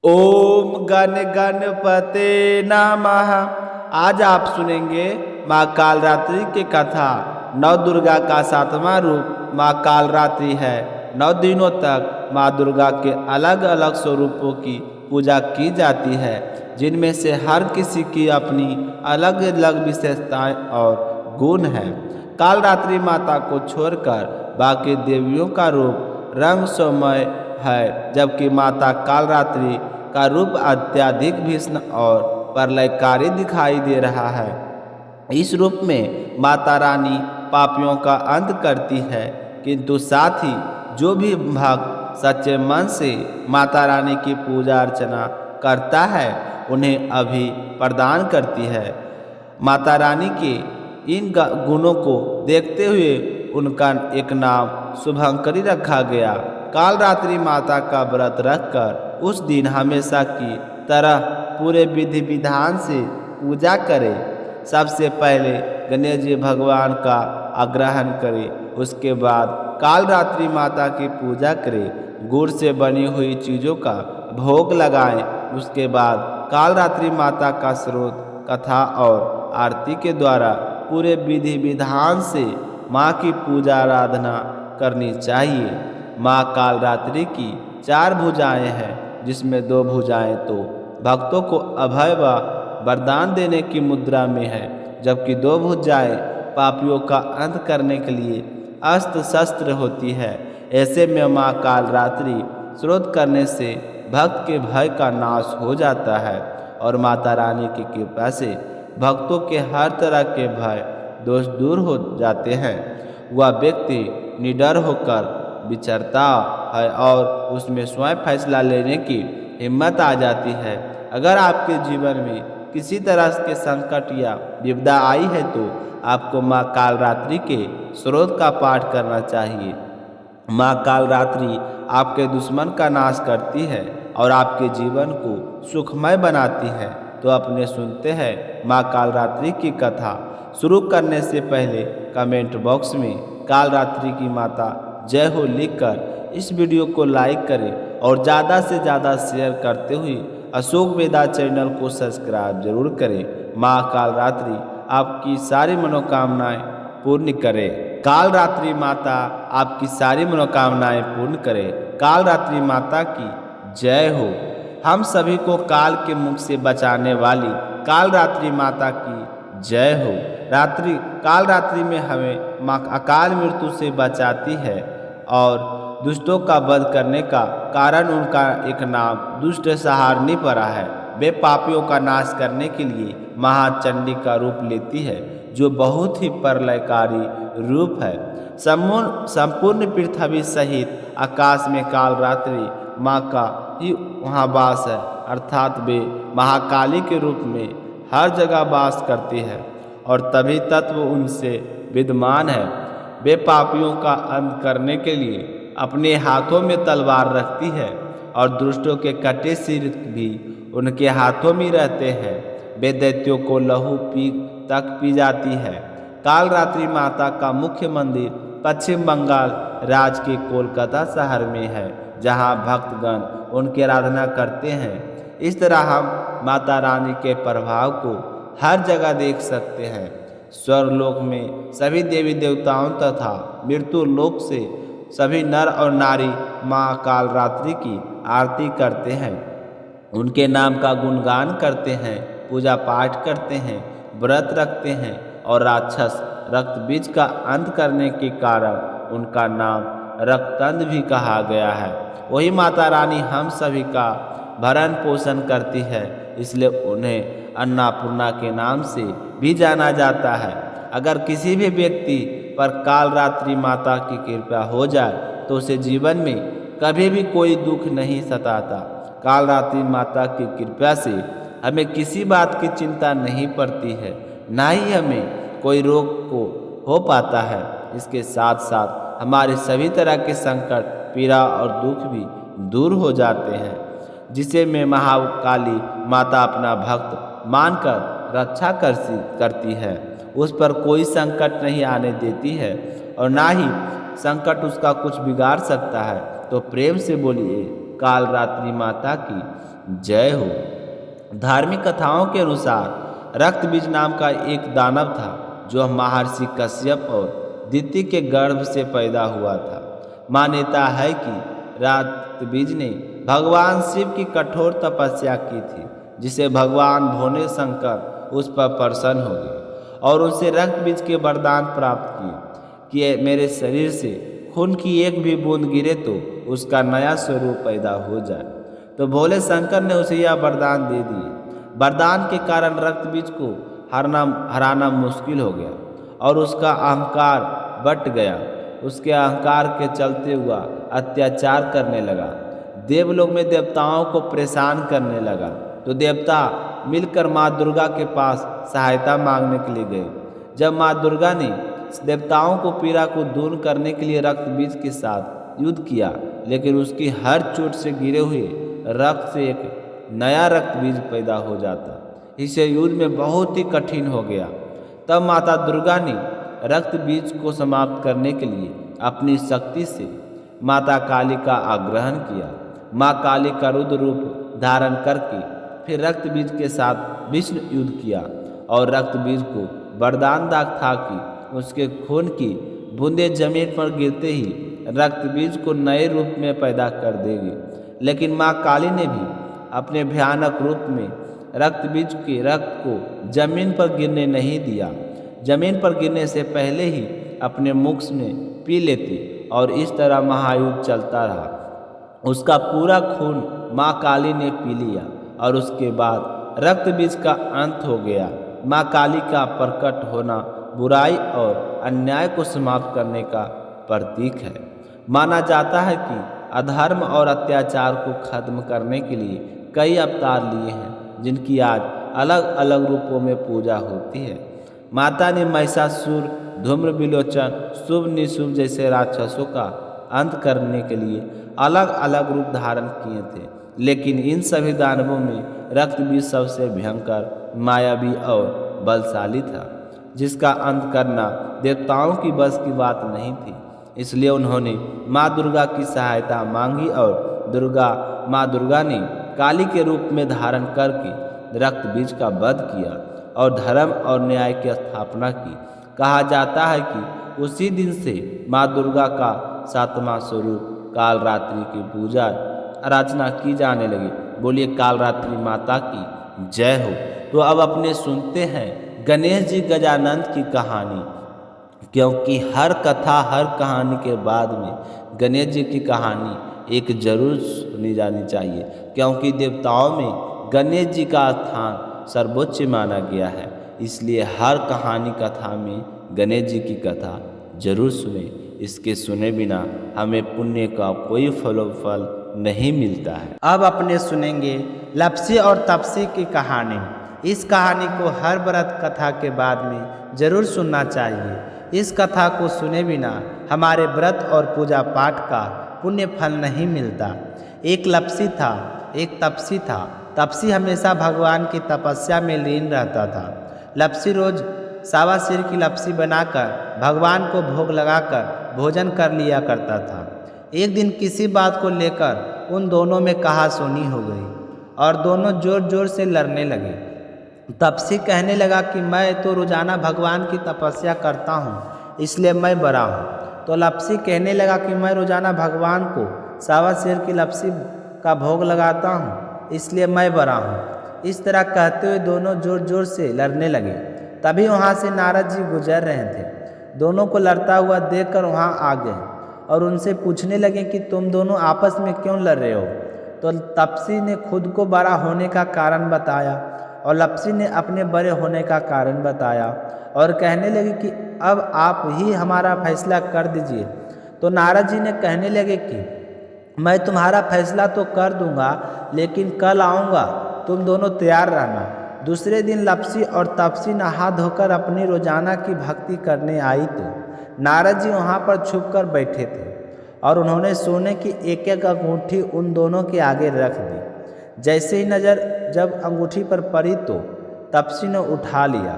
ओम गण गणपते नमः। आज आप सुनेंगे माँ कालरात्रि की कथा। नौ दुर्गा का सातवां रूप माँ कालरात्रि है। 9 दिनों तक माँ दुर्गा के अलग अलग स्वरूपों की पूजा की जाती है, जिनमें से हर किसी की अपनी अलग अलग विशेषताएं और गुण हैं। कालरात्रि माता को छोड़कर बाकी देवियों का रूप रंगमय है, जबकि माता कालरात्रि का रूप अत्यधिक भीषण और प्रलयकारी दिखाई दे रहा है। इस रूप में माता रानी पापियों का अंत करती है, किंतु साथ ही जो भी भक्त सच्चे मन से माता रानी की पूजा अर्चना करता है उन्हें अभी प्रदान करती है। माता रानी के इन गुणों को देखते हुए उनका एक नाम शुभंकरी रखा गया। कालरात्रि माता का व्रत रखकर उस दिन हमेशा की तरह पूरे विधि विधान से पूजा करें। सबसे पहले गणेश जी भगवान का आग्रहण करें, उसके बाद कालरात्रि माता की पूजा करें। गुड़ से बनी हुई चीज़ों का भोग लगाएं। उसके बाद कालरात्रि माता का स्रोत कथा और आरती के द्वारा पूरे विधि विधान से माँ की पूजा आराधना करनी चाहिए। माँ कालरात्रि की 4 भुजाएं हैं, जिसमें 2 भुजाएं तो भक्तों को अभय व वरदान देने की मुद्रा में है, जबकि 2 भुजाएं पापियों का अंत करने के लिए अस्त्र शस्त्र होती है। ऐसे में माँ कालरात्रि स्रोत करने से भक्त के भय का नाश हो जाता है और माता रानी की कृपा से भक्तों के हर तरह के भय दोष दूर हो जाते हैं। वह व्यक्ति निडर होकर विचरता है और उसमें स्वयं फैसला लेने की हिम्मत आ जाती है। अगर आपके जीवन में किसी तरह के संकट या विपदा आई है तो आपको माँ कालरात्रि के स्रोत का पाठ करना चाहिए। माँ कालरात्रि आपके दुश्मन का नाश करती है और आपके जीवन को सुखमय बनाती है। तो अपने सुनते हैं माँ कालरात्रि की कथा। शुरू करने से पहले कमेंट बॉक्स में कालरात्रि की माता जय हो लिखकर इस वीडियो को लाइक करें और ज़्यादा से ज़्यादा शेयर करते हुए अशोक वेदा चैनल को सब्सक्राइब जरूर करें। माँ कालरात्रि आपकी सारी मनोकामनाएं पूर्ण करे। कालरात्रि माता आपकी सारी मनोकामनाएं पूर्ण करे। कालरात्रि माता की जय हो। हम सभी को काल के मुख से बचाने वाली कालरात्रि माता की जय हो। कालरात्रि में हमें माँ अकाल मृत्यु से बचाती है और दुष्टों का वध करने का कारण उनका एक नाम दुष्ट सहारनी पड़ा है। वे पापियों का नाश करने के लिए महाचंडी का रूप लेती है, जो बहुत ही प्रलयकारी रूप है। संपूर्ण पृथ्वी सहित आकाश में कालरात्रि माँ का ही वहाँ वास है, अर्थात वे महाकाली के रूप में हर जगह वास करती है और तभी तत्व उनसे विद्यमान है। वे पापियों का अंत करने के लिए अपने हाथों में तलवार रखती है और दुष्टों के कटे सिर भी उनके हाथों में रहते हैं। वे दैत्यों को लहू पी जाती है। कालरात्रि माता का मुख्य मंदिर पश्चिम बंगाल राज्य के कोलकाता शहर में है, जहां भक्तगण उनकी आराधना करते हैं। इस तरह हम माता रानी के प्रभाव को हर जगह देख सकते हैं। स्वर्गलोक में सभी देवी देवताओं तथा मृत्यु लोक से सभी नर और नारी माँ कालरात्रि की आरती करते हैं, उनके नाम का गुणगान करते हैं, पूजा पाठ करते हैं, व्रत रखते हैं और राक्षस रक्त बीज का अंत करने के कारण उनका नाम रक्तंद भी कहा गया है। वही माता रानी हम सभी का भरण पोषण करती है, इसलिए उन्हें अन्नपूर्णा के नाम से भी जाना जाता है। अगर किसी भी व्यक्ति पर कालरात्रि माता की कृपा हो जाए तो उसे जीवन में कभी भी कोई दुख नहीं सताता। कालरात्रि माता की कृपा से हमें किसी बात की चिंता नहीं पड़ती है, ना ही हमें कोई रोग को हो पाता है। इसके साथ साथ हमारे सभी तरह के संकट, पीड़ा और दुख भी दूर हो जाते हैं, जिसे में महाकाली माता अपना भक्त मानकर रक्षा करती है। उस पर कोई संकट नहीं आने देती है और ना ही संकट उसका कुछ बिगाड़ सकता है। तो प्रेम से बोलिए कालरात्रि माता की जय हो। धार्मिक कथाओं के अनुसार रक्तबीज नाम का एक दानव था जो महर्षि कश्यप और दिति के गर्भ से पैदा हुआ था। मान्यता है कि रक्तबीज ने भगवान शिव की कठोर तपस्या की थी, जिसे भगवान भोले शंकर उस पर प्रसन्न हो गए और उनसे रक्तबीज के वरदान प्राप्त किए कि मेरे शरीर से खून की एक भी बूंद गिरे तो उसका नया स्वरूप पैदा हो जाए। तो भोले शंकर ने उसे यह वरदान दे दिए। वरदान के कारण रक्तबीज को हराना मुश्किल हो गया और उसका अहंकार बट गया। उसके अहंकार के चलते हुआ अत्याचार करने लगा। देवलोक में देवताओं को परेशान करने लगा। तो देवता मिलकर माँ दुर्गा के पास सहायता मांगने के लिए गए। जब माँ दुर्गा ने देवताओं को पीड़ा को दूर करने के लिए रक्तबीज के साथ युद्ध किया, लेकिन उसकी हर चोट से गिरे हुए रक्त से एक नया रक्तबीज पैदा हो जाता। इसे युद्ध में बहुत ही कठिन हो गया। तब माता दुर्गा ने रक्तबीज को समाप्त करने के लिए अपनी शक्ति से माता काली का आग्रहण किया। माँ काली का रुद्र रूप धारण करके फिर रक्तबीज के साथ विष्णु युद्ध किया और रक्तबीज को वरदान दाग था कि उसके खून की बूंदें जमीन पर गिरते ही रक्तबीज को नए रूप में पैदा कर देगी। लेकिन माँ काली ने भी अपने भयानक रूप में रक्तबीज के रक्त को जमीन पर गिरने नहीं दिया। जमीन पर गिरने से पहले ही अपने मुख में पी लेती और इस तरह महायुद्ध चलता रहा। उसका पूरा खून माँ काली ने पी लिया और उसके बाद रक्तबीज का अंत हो गया। माँ काली का प्रकट होना बुराई और अन्याय को समाप्त करने का प्रतीक है। माना जाता है कि अधर्म और अत्याचार को खत्म करने के लिए कई अवतार लिए हैं, जिनकी आज अलग अलग रूपों में पूजा होती है। माता ने महिषासुर, धूम्र विलोचन, शुभ निशुभ जैसे राक्षसों का अंत करने के लिए अलग अलग रूप धारण किए थे, लेकिन इन सभी दानवों में रक्तबीज सबसे भयंकर, मायावी और बलशाली था, जिसका अंत करना देवताओं की बस की बात नहीं थी। इसलिए उन्होंने माँ दुर्गा की सहायता मांगी और माँ दुर्गा ने काली के रूप में धारण करके रक्तबीज का वध किया और धर्म और न्याय की स्थापना की। कहा जाता है कि उसी दिन से माँ दुर्गा का 7वां स्वरूप कालरात्रि की पूजा अर्चना की जाने लगी। बोलिए कालरात्रि माता की जय हो। तो अब अपने सुनते हैं गणेश जी गजानंद की कहानी, क्योंकि हर कथा हर कहानी के बाद में गणेश जी की कहानी एक जरूर सुनी जानी चाहिए, क्योंकि देवताओं में गणेश जी का स्थान सर्वोच्च माना गया है। इसलिए हर कहानी कथा में गणेश जी की कथा जरूर सुने। इसके सुने बिना हमें पुण्य का कोई फल नहीं मिलता है। अब अपने सुनेंगे लप्सी और तपसी की कहानी। इस कहानी को हर व्रत कथा के बाद में जरूर सुनना चाहिए। इस कथा को सुने बिना हमारे व्रत और पूजा पाठ का पुण्य फल नहीं मिलता। एक लप्सी था, एक तपसी था। तपसी हमेशा भगवान की तपस्या में लीन रहता था। लप्सी रोज सावा सिर की लप्सी बनाकर भगवान को भोग लगाकर भोजन कर लिया करता था। एक दिन किसी बात को लेकर उन दोनों में कहासुनी हो गई और दोनों जोर जोर से लड़ने लगे। तपसी कहने लगा कि मैं तो रोजाना भगवान की तपस्या करता हूँ, इसलिए मैं बड़ा हूँ। तो लप्सी कहने लगा कि मैं रोजाना भगवान को सावा शेर की लप्सी का भोग लगाता हूँ, इसलिए मैं बड़ा हूँ। इस तरह कहते हुए दोनों जोर जोर से लड़ने लगे। तभी वहाँ से नारद जी गुजर रहे थे। दोनों को लड़ता हुआ देखकर वहाँ आ गए और उनसे पूछने लगे कि तुम दोनों आपस में क्यों लड़ रहे हो। तो तपसी ने खुद को बड़ा होने का कारण बताया और लप्सी ने अपने बड़े होने का कारण बताया और कहने लगे कि अब आप ही हमारा फैसला कर दीजिए। तो नारद जी ने कहने लगे कि मैं तुम्हारा फैसला तो कर दूंगा, लेकिन कल आऊँगा, तुम दोनों तैयार रहना। दूसरे दिन लप्सी और तपसी नहा धोकर अपनी रोजाना की भक्ति करने आई तो नारद जी वहाँ पर छुप कर बैठे थे और उन्होंने सोने की एक एक अंगूठी उन दोनों के आगे रख दी। जैसे ही नज़र जब अंगूठी पर पड़ी तो तपसी ने उठा लिया।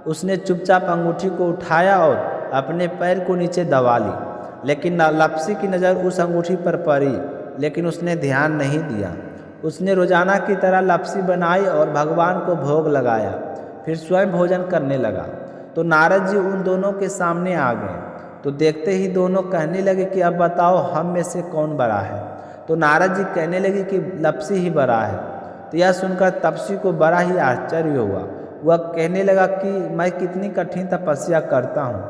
उसने चुपचाप अंगूठी को उठाया और अपने पैर को नीचे दबा ली, लेकिन लप्सी की नज़र उस अंगूठी पर पड़ी लेकिन उसने ध्यान नहीं दिया। उसने रोजाना की तरह लपसी बनाई और भगवान को भोग लगाया, फिर स्वयं भोजन करने लगा। तो नारद जी उन दोनों के सामने आ गए। तो देखते ही दोनों कहने लगे कि अब बताओ हम में से कौन बड़ा है। तो नारद जी कहने लगे कि लपसी ही बड़ा है। तो यह सुनकर तपसी को बड़ा ही आश्चर्य हुआ। वह कहने लगा कि मैं कितनी कठिन तपस्या करता हूँ,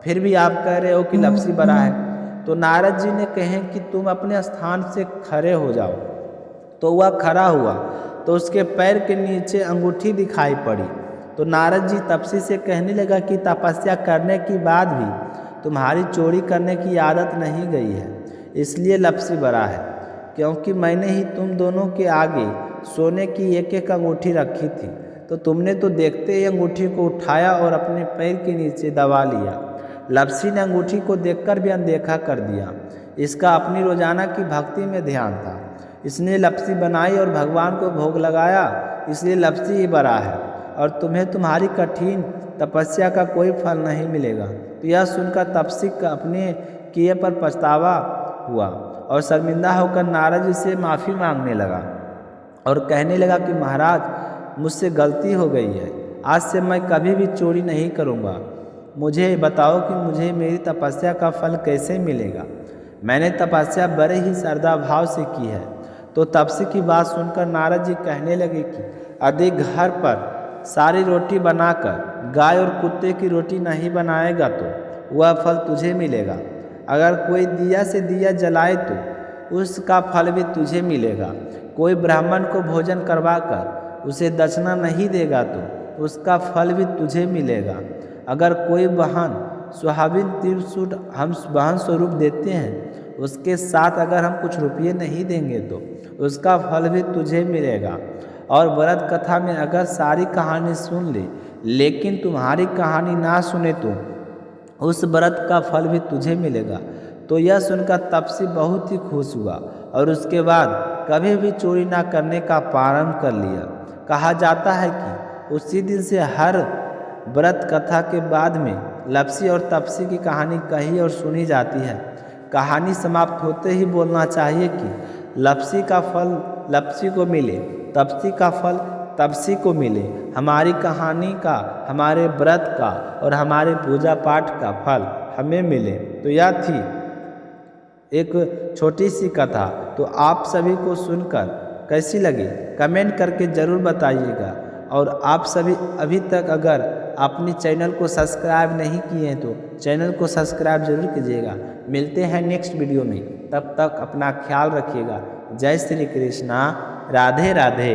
फिर भी आप कह रहे हो कि लपसी बड़ा है। तो नारद जी ने कहे कि तुम अपने स्थान से खड़े हो जाओ। तो वह खड़ा हुआ तो उसके पैर के नीचे अंगूठी दिखाई पड़ी। तो नारद जी तपसी से कहने लगा कि तपस्या करने के बाद भी तुम्हारी चोरी करने की आदत नहीं गई है, इसलिए लपसी बड़ा है। क्योंकि मैंने ही तुम दोनों के आगे सोने की एक एक अंगूठी रखी थी, तो तुमने तो देखते ही अंगूठी को उठाया और अपने पैर के नीचे दबा लिया। लपसी ने अंगूठी को देखकर भी अनदेखा कर दिया। इसका अपनी रोजाना की भक्ति में ध्यान था। इसने लपसी बनाई और भगवान को भोग लगाया, इसलिए लपसी ही बड़ा है। और तुम्हें तुम्हारी कठिन तपस्या का कोई फल नहीं मिलेगा। तो यह सुनकर तपसी का अपने किए पर पछतावा हुआ और शर्मिंदा होकर नारद जी से माफ़ी मांगने लगा और कहने लगा कि महाराज, मुझसे गलती हो गई है, आज से मैं कभी भी चोरी नहीं करूँगा। मुझे बताओ कि मुझे मेरी तपस्या का फल कैसे मिलेगा। मैंने तपस्या बड़े ही श्रद्धा भाव से की है। तो तपसी की बात सुनकर नारद जी कहने लगे कि यदि घर पर सारी रोटी बनाकर गाय और कुत्ते की रोटी नहीं बनाएगा तो वह फल तुझे मिलेगा। अगर कोई दिया से दिया जलाए तो उसका फल भी तुझे मिलेगा। कोई ब्राह्मण को भोजन करवाकर उसे दक्षिणा नहीं देगा तो उसका फल भी तुझे मिलेगा। अगर कोई बहन सुहागिन त्रिशूट हम बहन स्वरूप देते हैं, उसके साथ अगर हम कुछ रुपये नहीं देंगे तो उसका फल भी तुझे मिलेगा। और व्रत कथा में अगर सारी कहानी सुन ले लेकिन तुम्हारी कहानी ना सुने तो उस व्रत का फल भी तुझे मिलेगा। तो यह सुनकर तपसी बहुत ही खुश हुआ और उसके बाद कभी भी चोरी ना करने का प्रारंभ कर लिया। कहा जाता है कि उसी दिन से हर व्रत कथा के बाद में लपसी और तपसी की कहानी कही और सुनी जाती है। कहानी समाप्त होते ही बोलना चाहिए कि लपसी का फल लपसी को मिले, तपसी का फल तपसी को मिले। हमारी कहानी का, हमारे व्रत का और हमारे पूजा पाठ का फल हमें मिले। तो यह थी एक छोटी सी कथा। तो आप सभी को सुनकर कैसी लगी कमेंट करके ज़रूर बताइएगा। और आप सभी अभी तक अगर अपनी चैनल को सब्सक्राइब नहीं किए हैं तो चैनल को सब्सक्राइब जरूर कीजिएगा। मिलते हैं नेक्स्ट वीडियो में, तब तक अपना ख्याल रखिएगा। जय श्री कृष्णा, राधे राधे।